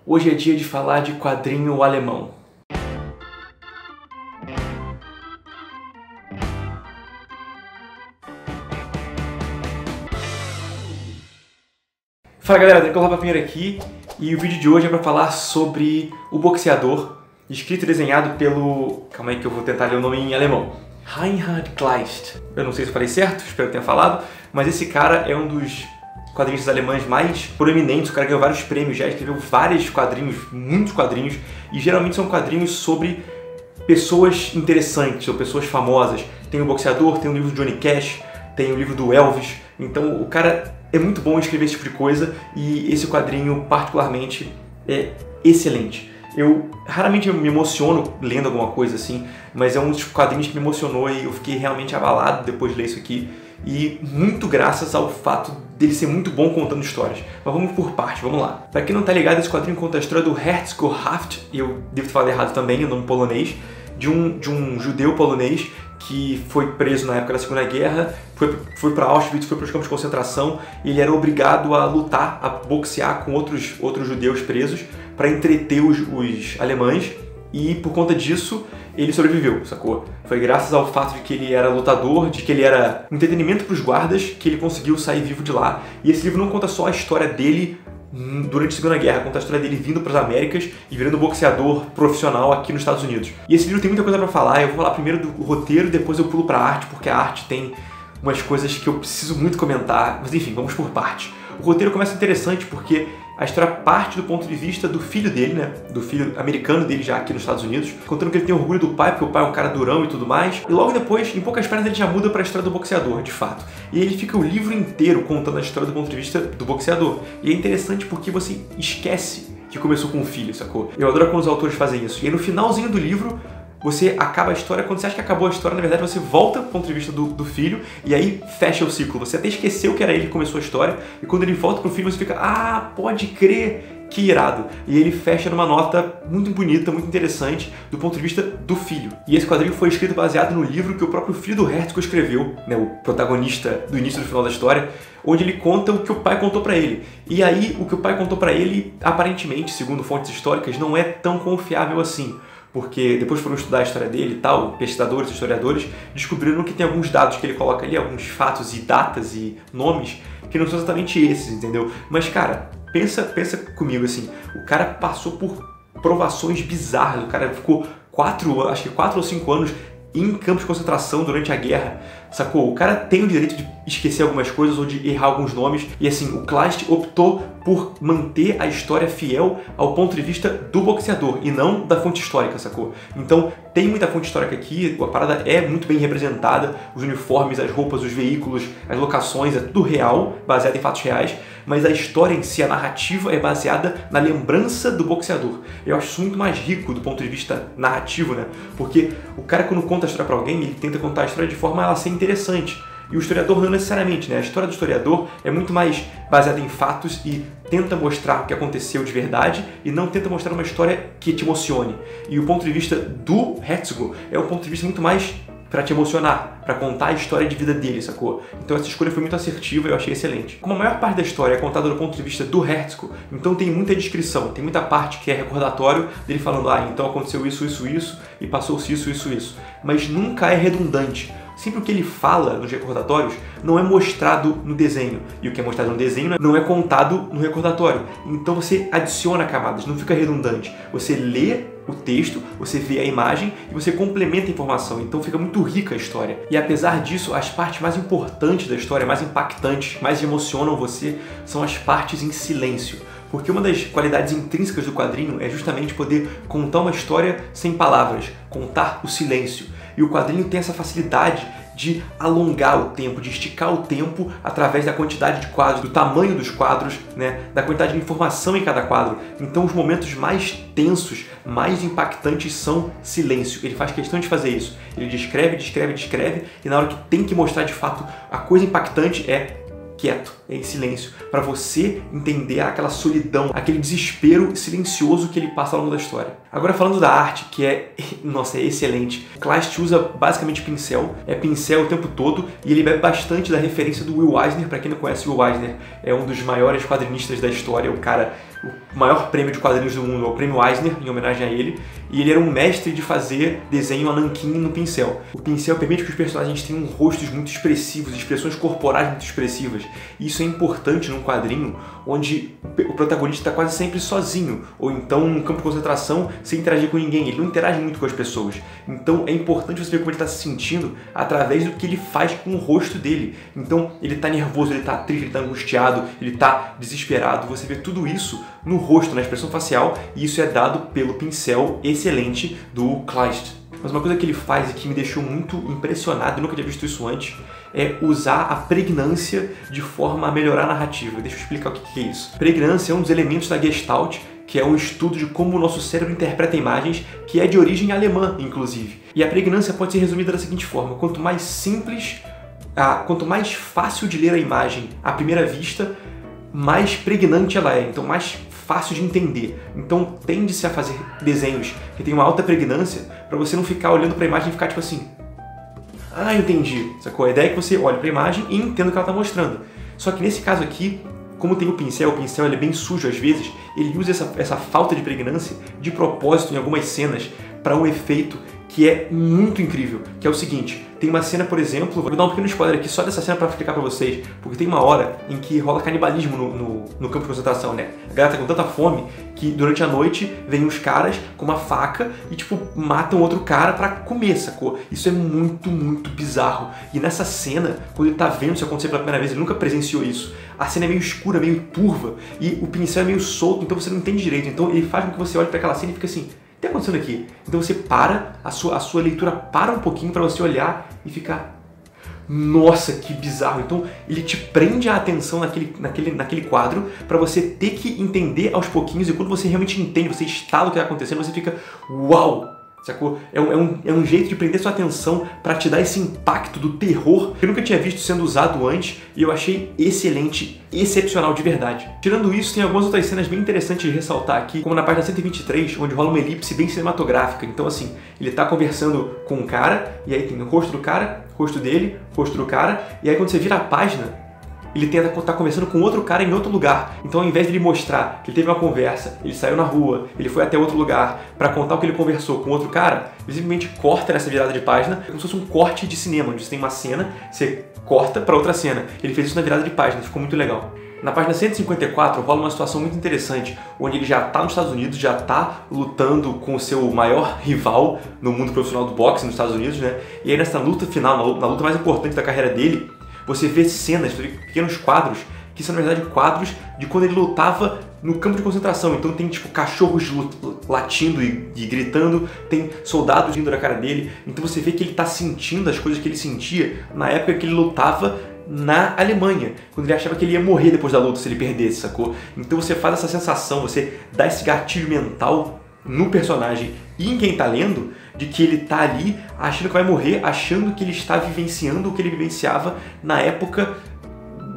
Hoje é dia de falar de quadrinho alemão. Fala galera, Nicolau Papinheiro aqui e o vídeo de hoje é para falar sobre O Boxeador, escrito e desenhado pelo... calma aí que eu vou tentar ler o nome em alemão. Reinhard Kleist. Eu não sei se eu falei certo, espero que tenha falado, mas esse cara é um dos quadrinistas alemães mais proeminentes. O cara ganhou vários prêmios, já escreveu vários quadrinhos, muitos quadrinhos, e geralmente são quadrinhos sobre pessoas interessantes ou pessoas famosas. Tem o Boxeador, tem o livro do Johnny Cash, tem o livro do Elvis. Então o cara é muito bom em escrever esse tipo de coisa e esse quadrinho particularmente é excelente. Eu raramente me emociono lendo alguma coisa assim, mas é um dos quadrinhos que me emocionou e eu fiquei realmente abalado depois de ler isso aqui. E muito graças ao fato dele ser muito bom contando histórias. Mas vamos por parte, vamos lá. Pra quem não tá ligado, esse quadrinho conta a história do Herzog Haft, e eu devo ter falado errado também, o nome polonês, de um judeu polonês que foi preso na época da Segunda Guerra, foi para Auschwitz, foi para os campos de concentração, e ele era obrigado a lutar, a boxear com outros judeus presos para entreter os alemães, e por conta disso ele sobreviveu, sacou? Foi graças ao fato de que ele era lutador, de que ele era entretenimento para os guardas, que ele conseguiu sair vivo de lá. E esse livro não conta só a história dele durante a Segunda Guerra, conta a história dele vindo para as Américas e virando boxeador profissional aqui nos Estados Unidos. E esse livro tem muita coisa para falar, eu vou falar primeiro do roteiro, depois eu pulo para a arte, porque a arte tem umas coisas que eu preciso muito comentar, mas enfim, vamos por parte. O roteiro começa interessante porque a história parte do ponto de vista do filho dele, né? Do filho americano dele já aqui nos Estados Unidos, contando que ele tem orgulho do pai, porque o pai é um cara durão e tudo mais. E logo depois, em poucas páginas, ele já muda para a história do boxeador, de fato. E ele fica o livro inteiro contando a história do ponto de vista do boxeador. E é interessante porque você esquece que começou com o filho, sacou? Eu adoro quando os autores fazem isso. E aí no finalzinho do livro, você acaba a história, quando você acha que acabou a história, na verdade você volta do ponto de vista do filho e aí fecha o ciclo. Você até esqueceu que era ele que começou a história e quando ele volta pro filho você fica, ah, pode crer, que irado. E ele fecha numa nota muito bonita, muito interessante do ponto de vista do filho. E esse quadrinho foi escrito baseado no livro que o próprio filho do Herzog escreveu, né, o protagonista do início e do final da história, onde ele conta o que o pai contou pra ele. E aí o que o pai contou pra ele, aparentemente, segundo fontes históricas, não é tão confiável assim. Porque depois foram estudar a história dele e tal, pesquisadores, historiadores, descobriram que tem alguns dados que ele coloca ali, alguns fatos e datas e nomes, que não são exatamente esses, entendeu? Mas, cara, pensa comigo assim, o cara passou por provações bizarras, o cara ficou 4 ou 5 anos em campos de concentração durante a guerra, sacou? O cara tem o direito de esquecer algumas coisas ou de errar alguns nomes, e assim, o Kleist optou por manter a história fiel ao ponto de vista do boxeador e não da fonte histórica, sacou? Então tem muita fonte histórica aqui, a parada é muito bem representada, os uniformes, as roupas, os veículos, as locações, é tudo real, baseado em fatos reais, mas a história em si, a narrativa é baseada na lembrança do boxeador. Eu acho isso muito mais rico do ponto de vista narrativo, né? Porque o cara quando conta a história pra alguém, ele tenta contar a história de forma a ela ser interessante. E o historiador não necessariamente, né? A história do historiador é muito mais baseada em fatos e tenta mostrar o que aconteceu de verdade e não tenta mostrar uma história que te emocione. E o ponto de vista do Herzog é um ponto de vista muito mais pra te emocionar, pra contar a história de vida dele, sacou? Então essa escolha foi muito assertiva e eu achei excelente. Como a maior parte da história é contada do ponto de vista do Herzog, então tem muita descrição, tem muita parte que é recordatório dele falando, ah, então aconteceu isso, e passou-se isso. Mas nunca é redundante. Sempre o que ele fala nos recordatórios não é mostrado no desenho. E o que é mostrado no desenho não é contado no recordatório. Então você adiciona camadas, não fica redundante. Você lê o texto, você vê a imagem e você complementa a informação. Então fica muito rica a história. E apesar disso, as partes mais importantes da história, mais impactantes, mais emocionam você, são as partes em silêncio. Porque uma das qualidades intrínsecas do quadrinho é justamente poder contar uma história sem palavras, contar o silêncio. E o quadrinho tem essa facilidade de alongar o tempo, de esticar o tempo através da quantidade de quadros, do tamanho dos quadros, né, da quantidade de informação em cada quadro. Então os momentos mais tensos, mais impactantes são silêncio. Ele faz questão de fazer isso. Ele descreve, e na hora que tem que mostrar de fato a coisa impactante é quieto. em silêncio, para você entender aquela solidão, aquele desespero silencioso que ele passa ao longo da história. Agora falando da arte, que nossa, é excelente. O Kleist usa basicamente pincel, é pincel o tempo todo, e ele bebe bastante da referência do Will Eisner. Para quem não conhece, o Will Eisner é um dos maiores quadrinistas da história, o maior prêmio de quadrinhos do mundo é o Prêmio Eisner, em homenagem a ele, e ele era um mestre de fazer desenho a nanquim no pincel. O pincel permite que os personagens tenham rostos muito expressivos, expressões corporais muito expressivas, e isso é importante num quadrinho onde o protagonista está quase sempre sozinho, ou então num campo de concentração sem interagir com ninguém, ele não interage muito com as pessoas. Então é importante você ver como ele está se sentindo através do que ele faz com o rosto dele. Então ele está nervoso, ele está triste, ele está angustiado, ele está desesperado, você vê tudo isso no rosto, na expressão facial, e isso é dado pelo pincel excelente do Kleist. Mas uma coisa que ele faz e que me deixou muito impressionado, eu nunca tinha visto isso antes, é usar a pregnância de forma a melhorar a narrativa. Deixa eu explicar o que é isso. Pregnância é um dos elementos da Gestalt, que é um estudo de como o nosso cérebro interpreta imagens, que é de origem alemã, inclusive. E a pregnância pode ser resumida da seguinte forma: quanto mais simples, quanto mais fácil de ler a imagem à primeira vista, mais pregnante ela é, então mais fácil de entender. Então tende-se a fazer desenhos que tem uma alta pregnância para você não ficar olhando para a imagem e ficar tipo assim, eu entendi, sacou? A ideia é que você olhe para a imagem e entenda o que ela está mostrando. Só que nesse caso aqui, como tem o pincel ele é bem sujo às vezes, ele usa essa falta de pregnância de propósito em algumas cenas para um efeito que é muito incrível, que é o seguinte: tem uma cena, por exemplo, vou dar um pequeno spoiler aqui só dessa cena para explicar para vocês, porque tem uma hora em que rola canibalismo no campo de concentração, né? A galera tá com tanta fome que durante a noite vem uns caras com uma faca e, tipo, matam outro cara pra comer, sacou? Isso é muito, muito bizarro. E nessa cena, quando ele tá vendo isso acontecer pela primeira vez, ele nunca presenciou isso. A cena é meio escura, meio turva, e o pincel é meio solto, então você não entende direito. Então ele faz com que você olhe para aquela cena e fique assim, o que está acontecendo aqui? Então você para, a sua leitura para um pouquinho para você olhar e ficar, nossa, que bizarro. Então ele te prende a atenção naquele quadro para você ter que entender aos pouquinhos, e quando você realmente entende, você estala o que está acontecendo, você fica, uau! Sacou? É um jeito de prender sua atenção para te dar esse impacto do terror que eu nunca tinha visto sendo usado antes, e eu achei excelente, excepcional de verdade. Tirando isso, tem algumas outras cenas bem interessantes de ressaltar aqui, como na página 123, onde rola uma elipse bem cinematográfica. Então assim, ele tá conversando com um cara, e aí tem o rosto do cara, rosto dele, rosto do cara, e aí quando você vira a página, ele tá conversando com outro cara em outro lugar. Então, ao invés de ele mostrar que ele teve uma conversa, ele saiu na rua, ele foi até outro lugar para contar o que ele conversou com outro cara, ele simplesmente corta nessa virada de página, como se fosse um corte de cinema, onde você tem uma cena, você corta para outra cena. Ele fez isso na virada de página, ficou muito legal. Na página 154 rola uma situação muito interessante, onde ele já tá nos Estados Unidos, já tá lutando com o seu maior rival no mundo profissional do boxe nos Estados Unidos, né? E aí nessa luta final, na luta mais importante da carreira dele, você vê cenas, pequenos quadros, que são na verdade quadros de quando ele lutava no campo de concentração. Então tem tipo cachorros latindo e gritando, tem soldados indo na cara dele. Então você vê que ele tá sentindo as coisas que ele sentia na época que ele lutava na Alemanha, quando ele achava que ele ia morrer depois da luta se ele perdesse, sacou? Então você faz essa sensação, você dá esse gatilho mental no personagem e em quem tá lendo, de que ele tá ali achando que vai morrer, achando que ele está vivenciando o que ele vivenciava na época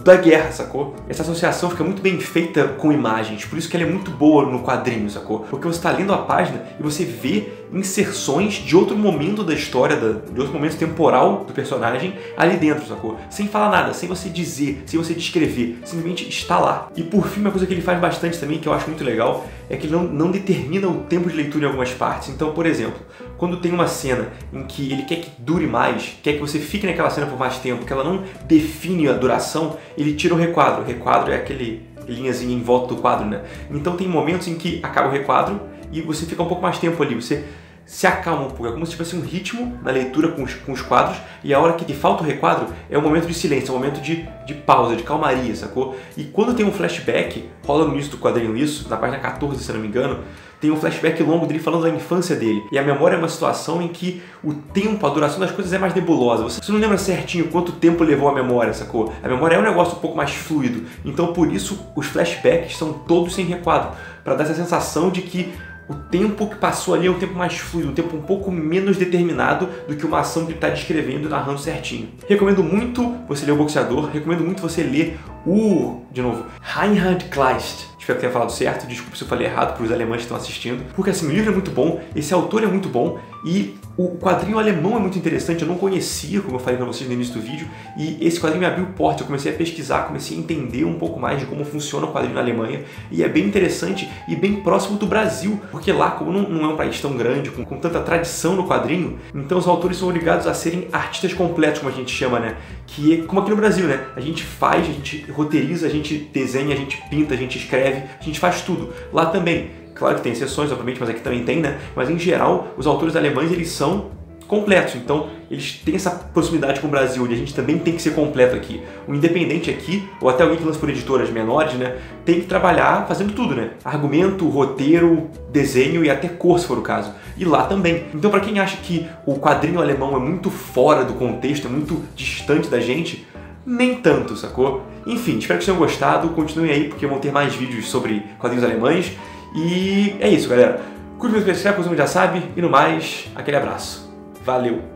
da guerra, sacou? Essa associação fica muito bem feita com imagens, por isso que ela é muito boa no quadrinho, sacou? Porque você está lendo a página e você vê inserções de outro momento da história, de outro momento temporal do personagem ali dentro, sacou? Sem falar nada, sem você dizer, sem você descrever, simplesmente está lá. E por fim, uma coisa que ele faz bastante também, que eu acho muito legal, é que ele não determina o tempo de leitura em algumas partes. Então, por exemplo, quando tem uma cena em que ele quer que dure mais, quer que você fique naquela cena por mais tempo, que ela não define a duração, ele tira o requadro. O requadro é aquele linhazinha em volta do quadro, né? Então tem momentos em que acaba o requadro e você fica um pouco mais tempo ali, você se acalma um pouco, é como se tivesse um ritmo na leitura com os quadros, e a hora que te falta o requadro é um momento de silêncio, é um momento de pausa, de calmaria, sacou? E quando tem um flashback, rola no início do quadrinho isso, na página 14, se não me engano, tem um flashback longo dele falando da infância dele. E a memória é uma situação em que o tempo, a duração das coisas é mais nebulosa. Você não lembra certinho quanto tempo levou a memória, sacou? A memória é um negócio um pouco mais fluido. Então, por isso, os flashbacks são todos sem requadro, para dar essa sensação de que o tempo que passou ali é um tempo mais fluido, um tempo um pouco menos determinado do que uma ação que ele está descrevendo e narrando certinho. Recomendo muito você ler O Boxeador, recomendo muito você ler de novo, Reinhard Kleist. Espero que tenha falado certo, desculpa se eu falei errado para os alemães que estão assistindo. Porque assim, o livro é muito bom, esse autor é muito bom e o quadrinho alemão é muito interessante, eu não conhecia, como eu falei para vocês no início do vídeo, e esse quadrinho me abriu porta, eu comecei a pesquisar, comecei a entender um pouco mais de como funciona o quadrinho na Alemanha, e é bem interessante e bem próximo do Brasil, porque lá, como não é um país tão grande, com tanta tradição no quadrinho, então os autores são obrigados a serem artistas completos, como a gente chama, né? Que é como aqui no Brasil, né? A gente faz, a gente roteiriza, a gente desenha, a gente pinta, a gente escreve, a gente faz tudo. Lá também. Claro que tem exceções, obviamente, mas aqui também tem, né? Mas em geral, os autores alemães, eles são completos. Então, eles têm essa proximidade com o Brasil e a gente também tem que ser completo aqui. O independente aqui, ou até alguém que lança por editoras menores, né? Tem que trabalhar fazendo tudo, né? Argumento, roteiro, desenho e até cor, se for o caso. E lá também. Então, pra quem acha que o quadrinho alemão é muito fora do contexto, é muito distante da gente, nem tanto, sacou? Enfim, espero que vocês tenham gostado. Continuem aí, porque vão ter mais vídeos sobre quadrinhos alemães. E é isso, galera. Curte o vídeo, se inscreve, como já sabe. E no mais, aquele abraço. Valeu!